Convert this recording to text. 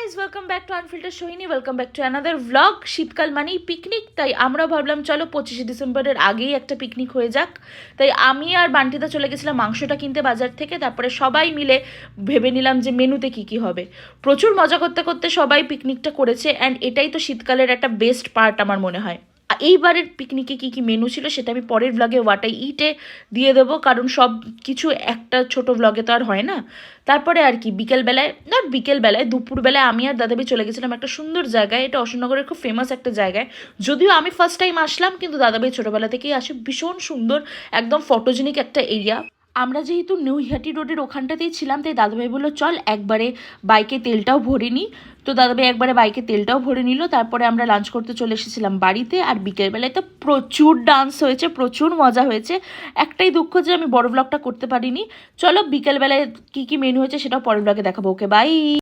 Guys, welcome back to unfilter Sohini. Welcome back to another vlog. শীতকাল মানেই picnic, তাই আমরা ভাবলাম চলো 25শে ডিসেম্বরের আগেই একটা পিকনিক হয়ে যাক। তাই আমি আর বান্টিদা চলে গেছিলাম মাংসটা কিনতে বাজার থেকে। তারপরে সবাই মিলে ভেবে নিলাম যে মেনুতে কী কী হবে। প্রচুর মজা করতে করতে সবাই পিকনিকটা করেছে, অ্যান্ড এটাই তো শীতকালের একটা বেস্ট পার্ট আমার মনে হয়। এইবারের পিকনিকে কী কী মেনু ছিল সেটা আমি পরের ভ্লগে ওয়াটাই ইটে দিয়ে দেবো, কারণ সব কিছু একটা ছোট ভ্লগে তো আর হয় না। তারপরে আর কি বিকেলবেলায়, দুপুরবেলায় আমি আর দাদাবি চলে গেছিলাম একটা সুন্দর জায়গায়। এটা অশোকনগরের খুব ফেমাস একটা জায়গায়। যদিও আমি ফার্স্ট টাইম আসলাম, কিন্তু দাদাবি ছোটোবেলা থেকেই আসে। ভীষণ সুন্দর, একদম ফটোজেনিক একটা এরিয়া। আমরা যেহেতু নৈহাটি রোডের ওখানটাতেই ছিলাম, তাই দাদাভাই বললো চল একবারে বাইকে তেলটাও ভরে নিই। তো দাদাভাই একবারে বাইকে তেলটাও ভরে নিল। তারপরে আমরা লাঞ্চ করতে চলে এসেছিলাম বাড়িতে। আর বিকেলবেলায় তো প্রচুর ডান্স হয়েছে, প্রচুর মজা হয়েছে। একটাই দুঃখ যে আমি বড় ব্লগটা করতে পারিনি। চলো বিকেলবেলায় কী কী মেনু হয়েছে সেটাও পরের ব্লগে দেখাবো। ওকে, বাই।